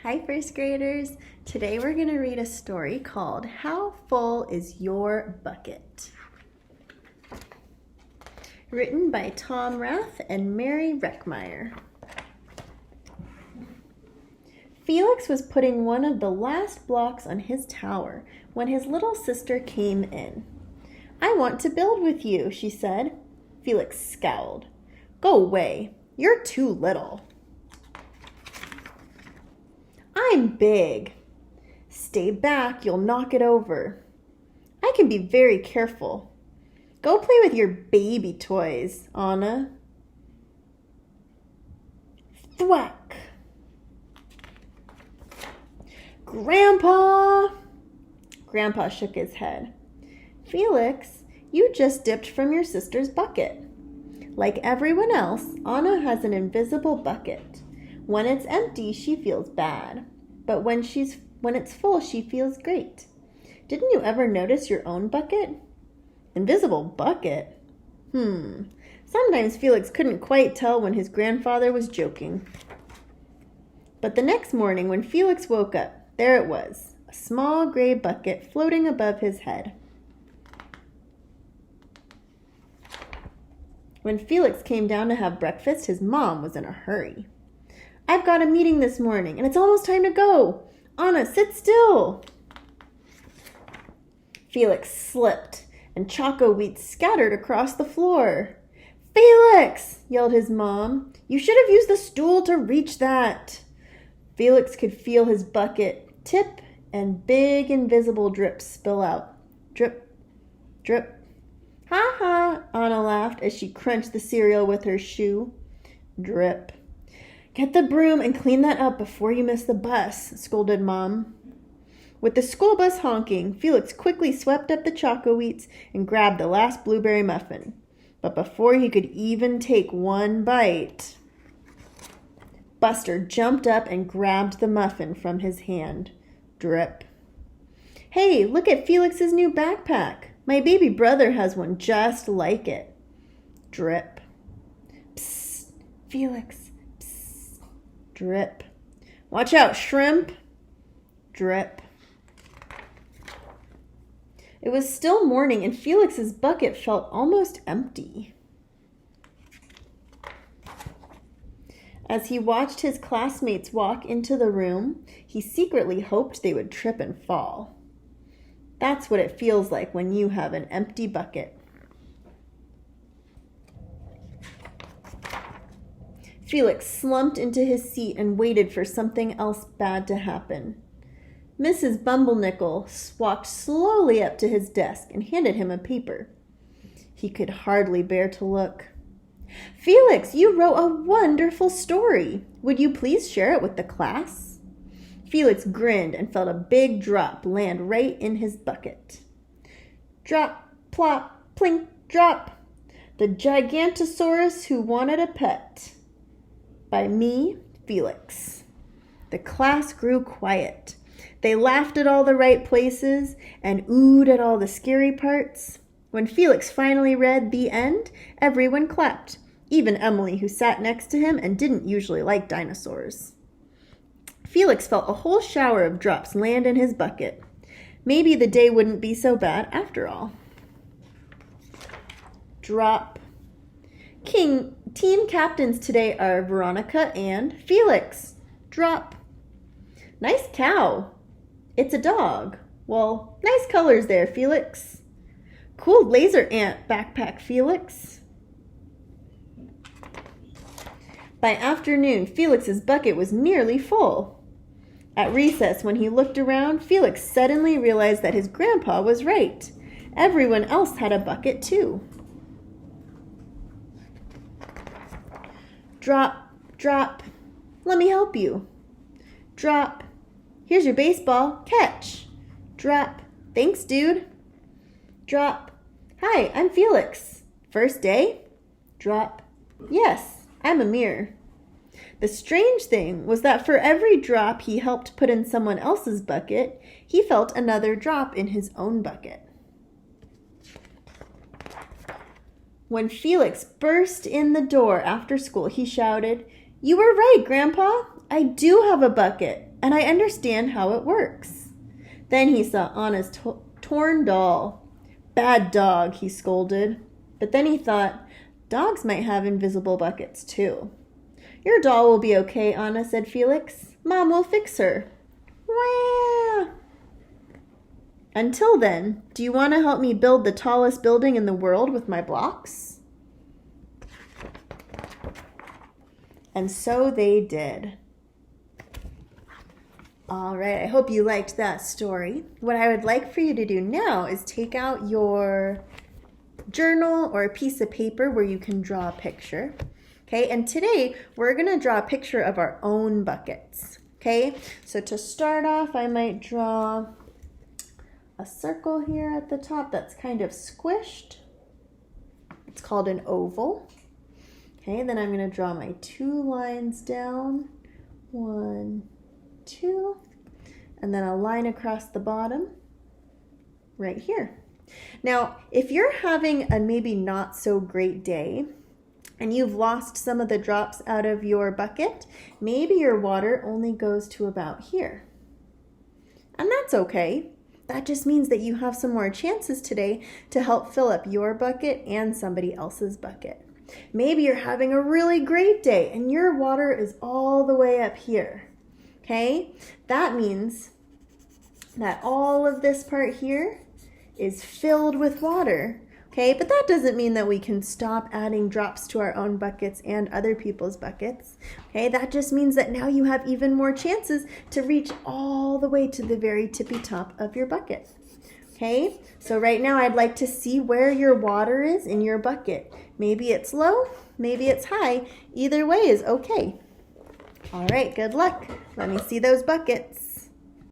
Hi, first graders. Today we're going to read a story called How Full is Your Bucket? Written by Tom Rath and Mary Reckmeyer. Felix was putting one of the last blocks on his tower when his little sister came in. "I want to build with you," she said. Felix scowled. "Go away. You're too little." "I'm big." "Stay back, you'll knock it over." "I can be very careful." "Go play with your baby toys, Anna." Thwack! "Grandpa!" Grandpa shook his head. "Felix, you just dipped from your sister's bucket." Like everyone else, Anna has an invisible bucket. When it's empty, she feels bad. But when it's full, she feels great. Didn't you ever notice your own bucket? Invisible bucket? Sometimes Felix couldn't quite tell when his grandfather was joking. But the next morning, when Felix woke up, there it was, a small gray bucket floating above his head. When Felix came down to have breakfast, his mom was in a hurry. "I've got a meeting this morning, and it's almost time to go. Anna, sit still." Felix slipped, and choco wheat scattered across the floor. "Felix!" yelled his mom. "You should have used the stool to reach that." Felix could feel his bucket tip and big invisible drips spill out. Drip, drip. "Ha ha," Anna laughed as she crunched the cereal with her shoe. Drip. "Get the broom and clean that up before you miss the bus," scolded Mom. With the school bus honking, Felix quickly swept up the choco wheats and grabbed the last blueberry muffin. But before he could even take one bite, Buster jumped up and grabbed the muffin from his hand. Drip. "Hey, look at Felix's new backpack. My baby brother has one just like it." Drip. "Psst, Felix. Psst." Drip. "Watch out, shrimp." Drip. It was still morning, and Felix's bucket felt almost empty. As he watched his classmates walk into the room, he secretly hoped they would trip and fall. That's what it feels like when you have an empty bucket. Felix slumped into his seat and waited for something else bad to happen. Mrs. Bumblenickel walked slowly up to his desk and handed him a paper. He could hardly bear to look. "Felix, you wrote a wonderful story. Would you please share it with the class?" Felix grinned and felt a big drop land right in his bucket. Drop, plop, plink, drop. "The Gigantosaurus Who Wanted a Pet." By me, Felix. The class grew quiet. They laughed at all the right places and oohed at all the scary parts. When Felix finally read the end, everyone clapped, even Emily, who sat next to him and didn't usually like dinosaurs. Felix felt a whole shower of drops land in his bucket. Maybe the day wouldn't be so bad after all. Drop. Team captains today are Veronica and Felix. Drop. "Nice cow." "It's a dog." "Well, nice colors there, Felix." "Cool laser ant backpack, Felix." By afternoon, Felix's bucket was nearly full. At recess, when he looked around, Felix suddenly realized that his grandpa was right. Everyone else had a bucket too. Drop, drop. "Let me help you." Drop. "Here's your baseball. Catch." Drop. "Thanks, dude." Drop. "Hi, I'm Felix. First day?" Drop. "Yes, I'm Amir." The strange thing was that for every drop he helped put in someone else's bucket, he felt another drop in his own bucket. When Felix burst in the door after school, he shouted, "You were right, Grandpa. I do have a bucket, and I understand how it works. Then he saw Anna's torn doll. Bad dog, he scolded. But then he thought, dogs might have invisible buckets too. Your doll will be okay, Anna, said Felix. Mom will fix her. Wah! Until then, do you want to help me build the tallest building in the world with my blocks? And so they did. All right, I hope you liked that story. What I would like for you to do now is take out your journal or a piece of paper where you can draw a picture. Okay, and today we're going to draw a picture of our own buckets. Okay, so to start off, I might draw a circle here at the top that's kind of squished. It's called an oval. Okay, then I'm going to draw my 2 lines down. 1, 2, and then a line across the bottom right here. Now, if you're having a maybe not so great day and you've lost some of the drops out of your bucket, maybe your water only goes to about here. And that's okay. That just means that you have some more chances today to help fill up your bucket and somebody else's bucket. Maybe you're having a really great day and your water is all the way up here. Okay? That means that all of this part here is filled with water. Okay? But that doesn't mean that we can stop adding drops to our own buckets and other people's buckets. Okay? That just means that now you have even more chances to reach all the way to the very tippy top of your bucket. Okay? So right now I'd like to see where your water is in your bucket. Maybe it's low, maybe it's high. Either way is okay. All right, good luck. Let me see those buckets.